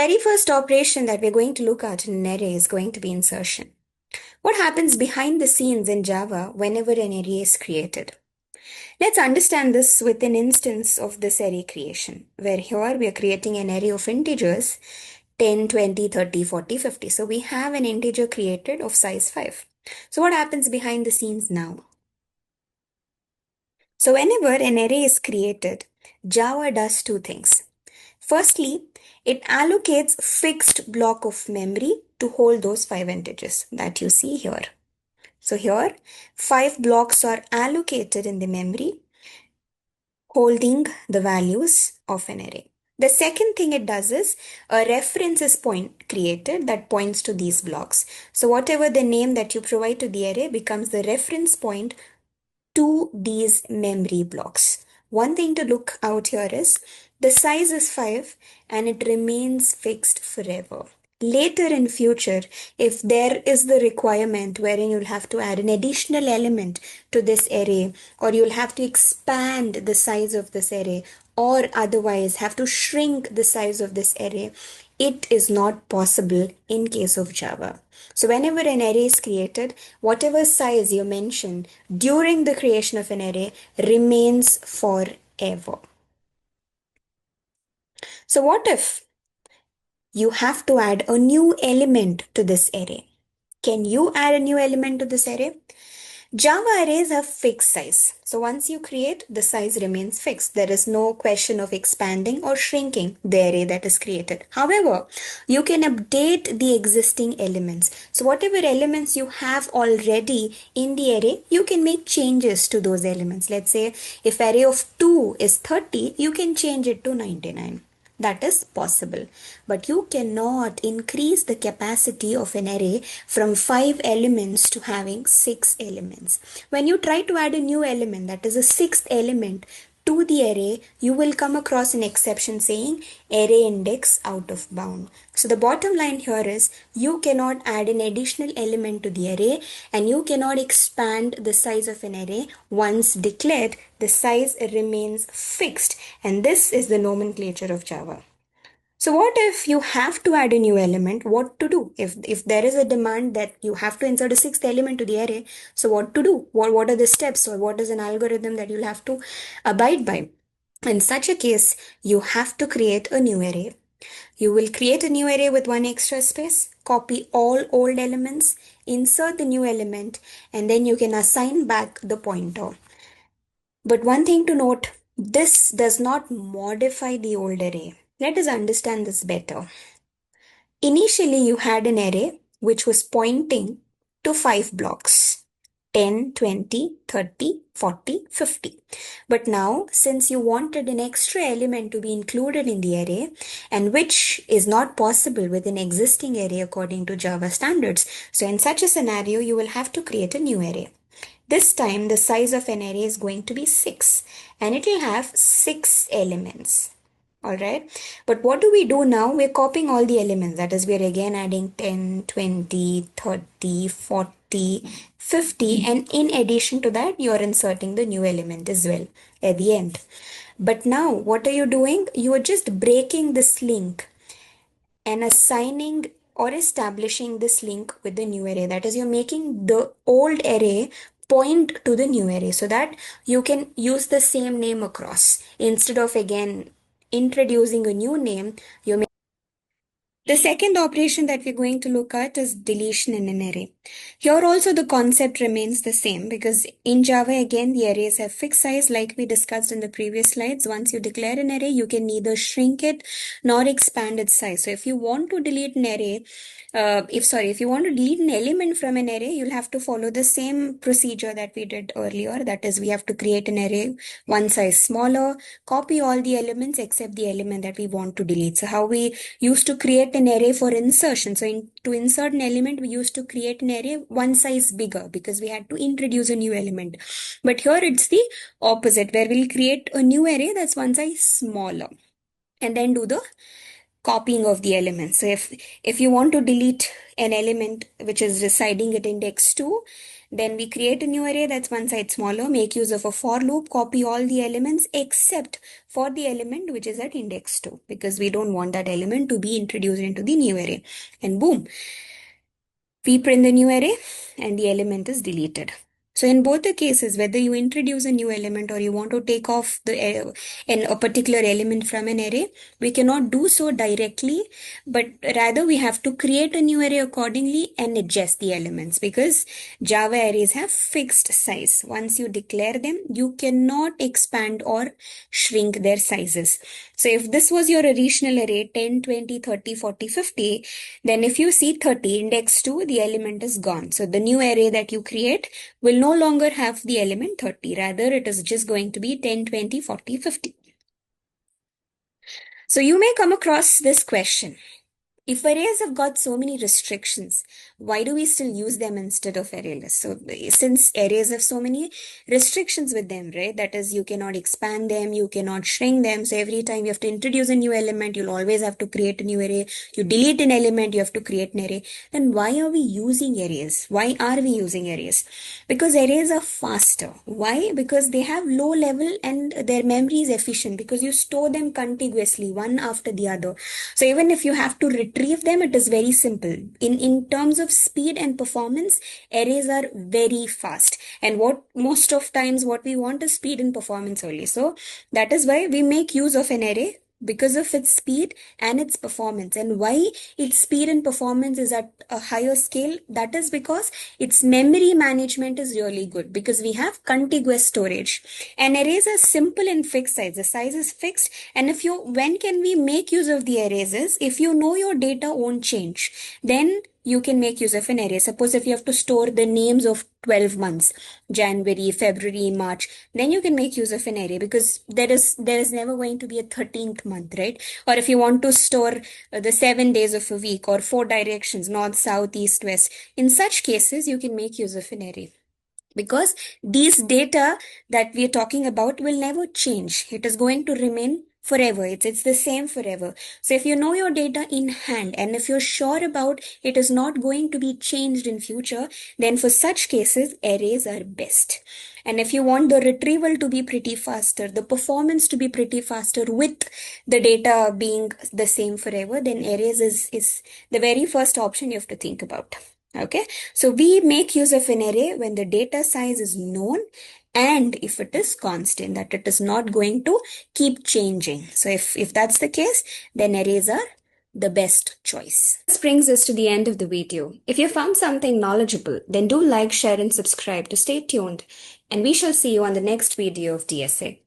very first operation that we're going to look at in an array is going to be insertion. What happens behind the scenes in Java whenever an array is created? Let's understand this with an instance of this array creation, where here we are creating an array of integers 10, 20, 30, 40, 50. So we have an integer created of size 5. So what happens behind the scenes now? So whenever an array is created, Java does two things. Firstly, it allocates fixed block of memory to hold those 5 integers that you see here. So here, 5 blocks are allocated in the memory holding the values of an array. The second thing it does is a reference is created that points to these blocks. So whatever the name that you provide to the array becomes the reference point to these memory blocks. One thing to look out here is the size is 5 and it remains fixed forever. Later in future, if there is the requirement wherein you'll have to add an additional element to this array, or you'll have to expand the size of this array, or otherwise have to shrink the size of this array, it is not possible in case of Java. So whenever an array is created, whatever size you mention during the creation of an array remains forever. So what if you have to add a new element to this array? Can you add a new element to this array? Java arrays have fixed size. So once you create, the size remains fixed. There is no question of expanding or shrinking the array that is created. However, you can update the existing elements. So whatever elements you have already in the array, you can make changes to those elements. Let's say if array of 2 is 30, you can change it to 99. That is possible, but you cannot increase the capacity of an array from 5 elements to having 6 elements. When you try to add a new element, that is a 6th element to the array, you will come across an exception saying array index out of bound. So the bottom line here is you cannot add an additional element to the array and you cannot expand the size of an array. Once declared, the size remains fixed, and this is the nomenclature of Java. So what if you have to add a new element? What to do? If there is a demand that you have to insert a 6th element to the array, so what to do? What are the steps, or what is an algorithm that you'll have to abide by? In such a case, you have to create a new array. You will create a new array with one extra space, copy all old elements, insert the new element, and then you can assign back the pointer. But one thing to note, this does not modify the old array. Let us understand this better. Initially, you had an array which was pointing to 5 blocks, 10, 20, 30, 40, 50. But now, since you wanted an extra element to be included in the array, and which is not possible with an existing array according to Java standards, so in such a scenario, you will have to create a new array. This time, the size of an array is going to be 6, and it will have 6 elements. Alright, but what do we do now? We're copying all the elements. That is, we're again adding 10, 20, 30, 40, 50, and in addition to that, you're inserting the new element as well at the end. But now, what are you doing? You are just breaking this link and assigning or establishing this link with the new array. That is, you're making the old array point to the new array so that you can use the same name across. Instead of again introducing a new name, the second operation that we're going to look at is deletion in an array. Here also the concept remains the same, because in Java again the arrays have fixed size like we discussed in the previous slides. Once you declare an array, you can neither shrink it nor expand its size. So if you want to delete an array, if you want to delete an element from an array, you'll have to follow the same procedure that we did earlier. That is, we have to create an array one size smaller, copy all the elements except the element that we want to delete. So how we used to create an array for insertion. So to insert an element, we used to create an array one size bigger because we had to introduce a new element. But here it's the opposite, where we'll create a new array that's one size smaller and then do the copying of the elements. So if you want to delete an element which is residing at index 2, then we create a new array that's one side smaller, make use of a for loop, copy all the elements except for the element which is at index 2, because we don't want that element to be introduced into the new array. And boom, we print the new array and the element is deleted. So in both the cases, whether you introduce a new element or you want to take off a particular element from an array, we cannot do so directly, but rather we have to create a new array accordingly and adjust the elements, because Java arrays have fixed size. Once you declare them, you cannot expand or shrink their sizes. So if this was your original array 10, 20, 30, 40, 50, then if you see 30 index 2, the element is gone. So the new array that you create will no longer have the element 30. Rather, it is just going to be 10, 20, 40, 50. So you may come across this question. If arrays have got so many restrictions, why do we still use them instead of array lists? So since arrays have so many restrictions with them, right? That is, you cannot expand them, you cannot shrink them. So every time you have to introduce a new element, you'll always have to create a new array. You delete an element, you have to create an array. Then why are we using arrays? Why are we using arrays? Because arrays are faster. Why? Because they have low level and their memory is efficient, because you store them contiguously, one after the other. So even if you have to retrieve them, it is very simple. In terms of speed and performance, arrays are very fast. And what most of times what we want is speed and performance only. So that is why we make use of an array, because of its speed and its performance. And why its speed and performance is at a higher scale, that is because its memory management is really good, because we have contiguous storage. And arrays are simple and fixed size. The size is fixed. And when can we make use of the arrays is if you know your data won't change, then you can make use of an array. Suppose if you have to store the names of 12 months, January, February, March, then you can make use of an array, because there is never going to be a 13th month, right? Or if you want to store the 7 days of a week or 4 directions, north, south, east, west, in such cases, you can make use of an array. Because these data that we are talking about will never change. It is going to remain forever. It's the same forever. So if you know your data in hand and if you're sure about it is not going to be changed in future, then for such cases, arrays are best. And if you want the retrieval to be pretty faster, the performance to be pretty faster with the data being the same forever, then arrays is the very first option you have to think about. Okay, so we make use of an array when the data size is known and if it is constant, that it is not going to keep changing. So if that's the case, then arrays are the best choice. This brings us to the end of the video. If you found something knowledgeable, then do like, share, and subscribe to stay tuned. And we shall see you on the next video of DSA.